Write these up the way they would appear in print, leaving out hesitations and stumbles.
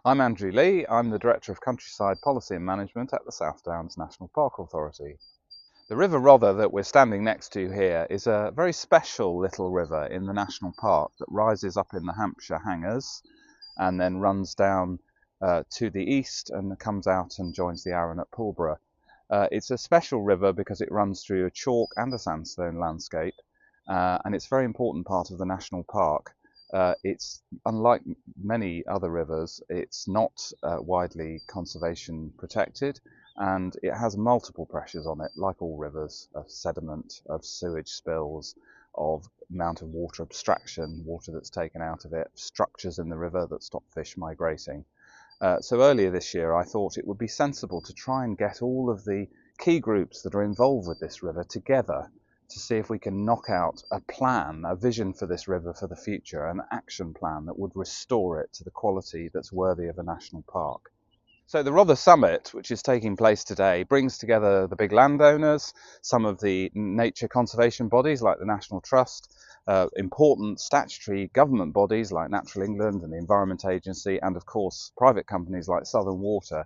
I'm Andrew Lee. I'm the Director of Countryside Policy and Management at the South Downs National Park Authority. The River Rother that we're standing next to here is a very special little river in the National Park that rises up in the Hampshire Hangers and then runs down to the east and comes out and joins the Arun at Pulborough. It's a special river because it runs through a chalk and a sandstone landscape, and it's a very important part of the National Park. It's unlike many other rivers, it's not widely conservation protected, and it has multiple pressures on it, like all rivers, of sediment, of sewage spills, of amount of water abstraction, water that's taken out of it, structures in the river that stop fish migrating. So earlier this year I thought it would be sensible to try and get all of the key groups that are involved with this river together to see if we can knock out a plan, a vision for this river for the future, an action plan that would restore it to the quality that's worthy of a national park. So the Rother Summit, which is taking place today, brings together the big landowners, some of the nature conservation bodies like the National Trust, important statutory government bodies like Natural England and the Environment Agency, and of course private companies like Southern Water,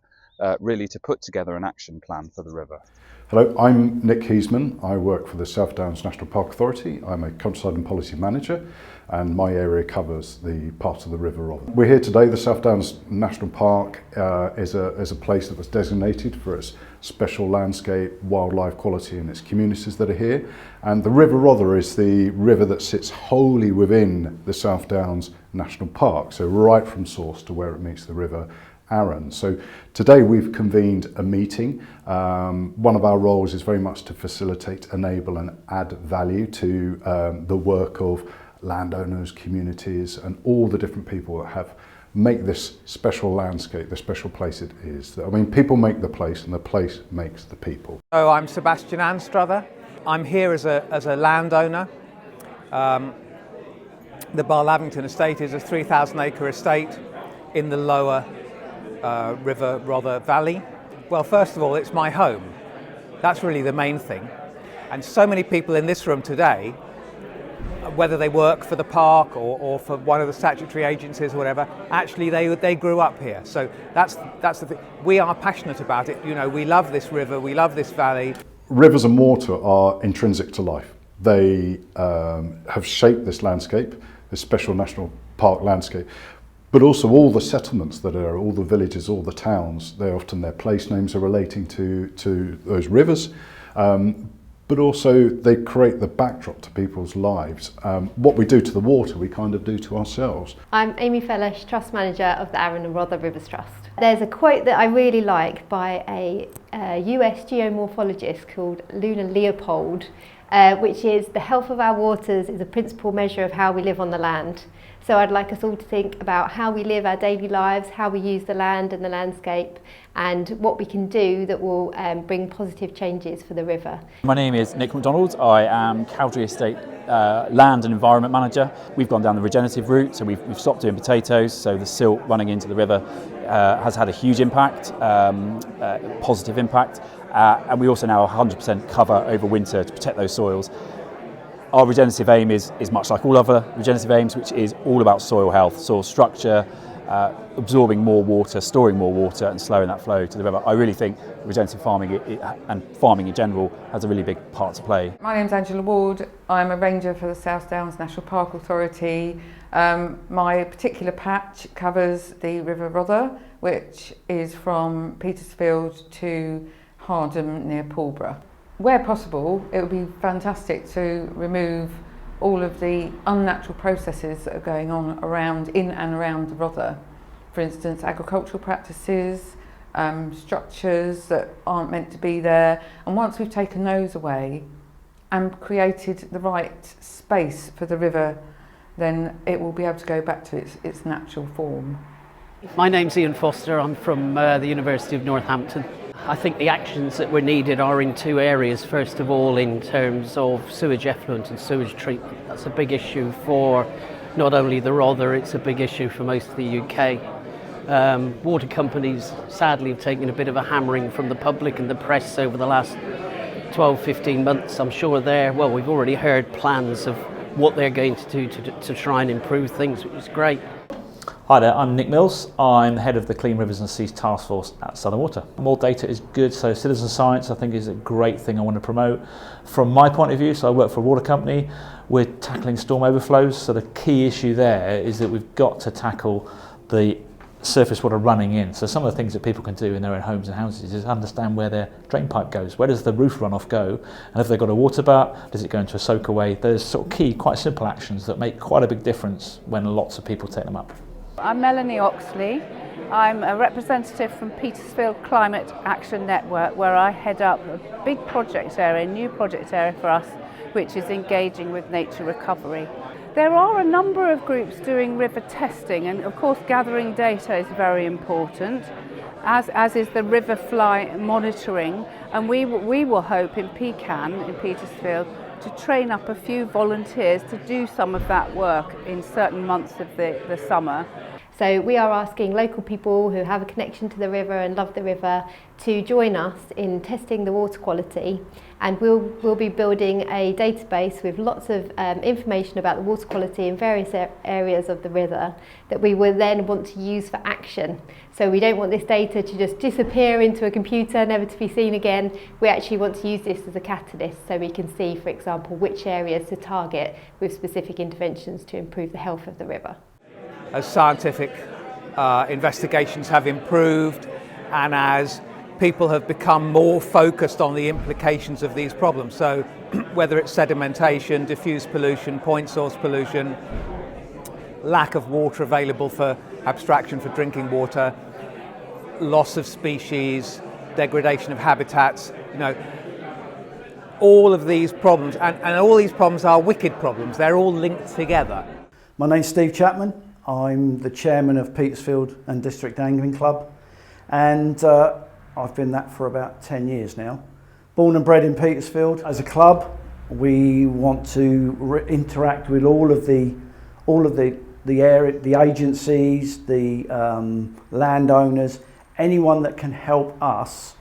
really to put together an action plan for the river. Hello, I'm Nick Heisman. I work for the South Downs National Park Authority. I'm a Countryside and Policy Manager, and my area covers the part of the River Rother. We're here today. The South Downs National Park is a place that was designated for its special landscape, wildlife quality and its communities that are here. And the River Rother is the river that sits wholly within the South Downs National Park, so right from source to where it meets the River Arun. So today we've convened a meeting. One of our roles is very much to facilitate, enable and add value to the work of landowners, communities and all the different people that make this special landscape the special place it is. I mean, people make the place and the place makes the people. So I'm Sebastian Anstruther. I'm here as a landowner. The Barlavington estate is a 3,000 acre estate in the lower River Rother Valley. Well, first of all, it's my home. That's really the main thing. And so many people in this room today, whether they work for the park or for one of the statutory agencies or whatever, actually they grew up here. So that's the thing. We are passionate about it. You know, we love this river, we love this valley. Rivers and water are intrinsic to life. They have shaped this landscape, this special national park landscape. But also all the settlements that are, all the villages, all the towns, their place names are relating to those rivers. But also they create the backdrop to people's lives. What we do to the water, we kind of do to ourselves. I'm Amy Fellish, Trust Manager of the Arun and Rother Rivers Trust. There's a quote that I really like by a US geomorphologist called Luna Leopold, which is, "The health of our waters is a principal measure of how we live on the land." So I'd like us all to think about how we live our daily lives, how we use the land and the landscape, and what we can do that will bring positive changes for the river. My name is Nick MacDonald. I am Cowdrey Estate Land and Environment Manager. We've gone down the regenerative route, so we've stopped doing potatoes, so the silt running into the river has had a huge impact, positive impact, and we also now have 100% cover over winter to protect those soils. Our regenerative aim is much like all other regenerative aims, which is all about soil health, soil structure, absorbing more water, storing more water and slowing that flow to the river. I really think regenerative farming and farming in general has a really big part to play. My name's Angela Ward. I'm a ranger for the South Downs National Park Authority. My particular patch covers the River Rother, which is from Petersfield to Hardham near Pulborough. Where possible, it would be fantastic to remove all of the unnatural processes that are going on in and around the Rother. For instance, agricultural practices, structures that aren't meant to be there. And once we've taken those away and created the right space for the river, then it will be able to go back to its natural form. My name's Ian Foster. I'm from the University of Northampton. I think the actions that were needed are in two areas. First of all, in terms of sewage effluent and sewage treatment. That's a big issue for not only the Rother, it's a big issue for most of the UK. Water companies sadly have taken a bit of a hammering from the public and the press over the last 12-15 months. I'm sure we've already heard plans of what they're going to do to try and improve things, which is great. Hi there, I'm Nick Mills. I'm head of the Clean Rivers and Seas Task Force at Southern Water. More data is good, so citizen science I think is a great thing I want to promote. From my point of view, so I work for a water company, we're tackling storm overflows, so the key issue there is that we've got to tackle the surface water running in. So some of the things that people can do in their own homes and houses is understand where their drain pipe goes. Where does the roof runoff go? And if they've got a water butt, does it go into a soakaway? There's sort of key, quite simple actions that make quite a big difference when lots of people take them up. I'm Melanie Oxley. I'm a representative from Petersfield Climate Action Network, where I head up a big project area, new project area for us, which is engaging with nature recovery. There are a number of groups doing river testing, and of course gathering data is very important, as is the river fly monitoring, and we will hope in Pecan in Petersfield to train up a few volunteers to do some of that work in certain months of the summer. So we are asking local people who have a connection to the river and love the river to join us in testing the water quality, and we'll be building a database with lots of information about the water quality in various areas of the river that we will then want to use for action. So we don't want this data to just disappear into a computer, never to be seen again. We actually want to use this as a catalyst so we can see, for example, which areas to target with specific interventions to improve the health of the river. As scientific investigations have improved and as people have become more focused on the implications of these problems, so whether it's sedimentation, diffuse pollution, point source pollution, lack of water available for abstraction for drinking water, loss of species, degradation of habitats, all of these problems, and all these problems are wicked problems, they're all linked together. My name's Steve Chapman. I'm the chairman of Petersfield and District Angling Club, and I've been that for about 10 years now. Born and bred in Petersfield. As a club, we want to interact with all of the area, the agencies, the landowners, anyone that can help us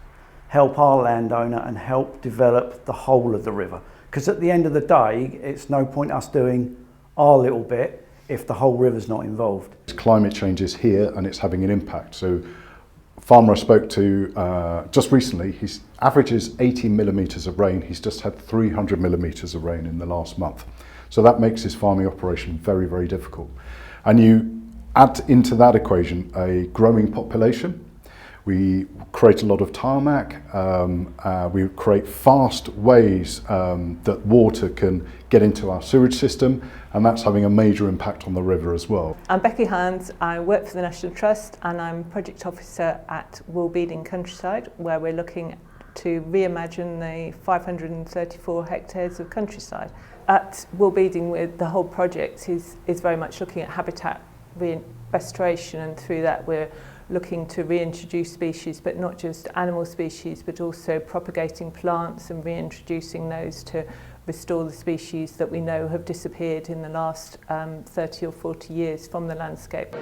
help our landowner and help develop the whole of the river. Because at the end of the day, it's no point us doing our little bit if the whole river's not involved. Climate change is here and it's having an impact. So a farmer I spoke to just recently, he averages 80 millimetres of rain. He's just had 300 millimetres of rain in the last month. So that makes his farming operation very, very difficult. And you add into that equation a growing population. We create a lot of tarmac, we create fast ways that water can get into our sewage system, and that's having a major impact on the river as well. I'm Becky Hands, I work for the National Trust and I'm Project Officer at Wellbeing Countryside, where we're looking to reimagine the 534 hectares of countryside. At Wellbeing, with the whole project is very much looking at habitat restoration, and through that we're looking to reintroduce species, but not just animal species, but also propagating plants and reintroducing those to restore the species that we know have disappeared in the last 30 or 40 years from the landscape.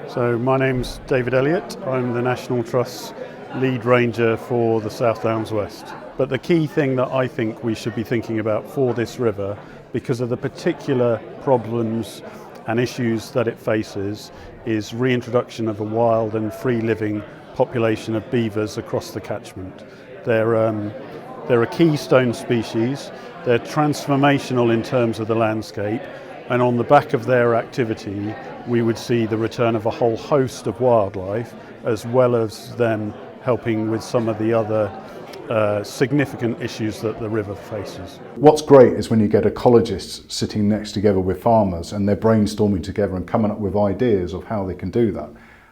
So my name's David Elliott. I'm the National Trust's lead ranger for the South Downs West. But the key thing that I think we should be thinking about for this river, because of the particular problems and issues that it faces, is reintroduction of a wild and free-living population of beavers across the catchment. They're a keystone species, they're transformational in terms of the landscape, and on the back of their activity we would see the return of a whole host of wildlife, as well as them helping with some of the other significant issues that the river faces. What's great is when you get ecologists sitting next together with farmers and they're brainstorming together and coming up with ideas of how they can do that.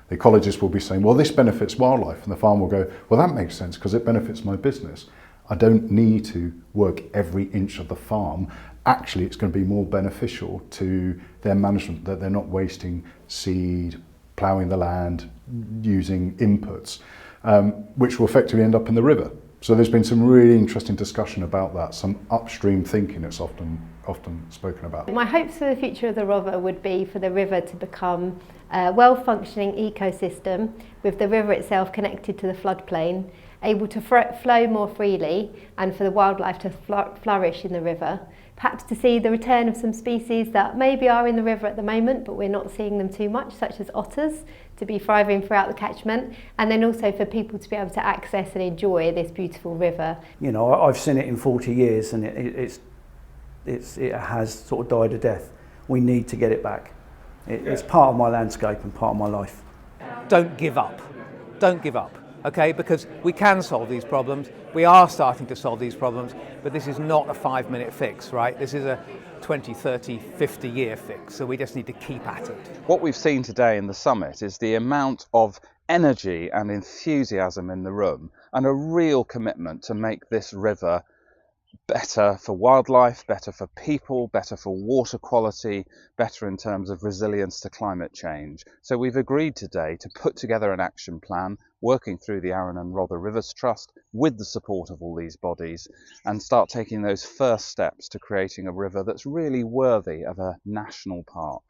The ecologist will be saying, well, this benefits wildlife, and the farmer will go, well, that makes sense because it benefits my business. I don't need to work every inch of the farm. Actually, it's going to be more beneficial to their management that they're not wasting seed, ploughing the land, using inputs, which will effectively end up in the river. So there's been some really interesting discussion about that, some upstream thinking that's often spoken about. My hopes for the future of the Rother would be for the river to become a well-functioning ecosystem, with the river itself connected to the floodplain, able to flow more freely, and for the wildlife to flourish in the river. perhaps to see the return of some species that maybe are in the river at the moment, but we're not seeing them too much, such as otters, to be thriving throughout the catchment, and then also for people to be able to access and enjoy this beautiful river. You know, I've seen it in 40 years and it has sort of died a death. We need to get it back. It's part of my landscape and part of my life. Don't give up. Don't give up. Okay, because we can solve these problems. We are starting to solve these problems, but this is not a 5-minute fix, right? This is a 20, 30, 50-year fix, so we just need to keep at it. What we've seen today in the summit is the amount of energy and enthusiasm in the room and a real commitment to make this river better for wildlife, better for people, better for water quality, better in terms of resilience to climate change. So we've agreed today to put together an action plan working through the Arun and Rother Rivers Trust with the support of all these bodies and start taking those first steps to creating a river that's really worthy of a national park.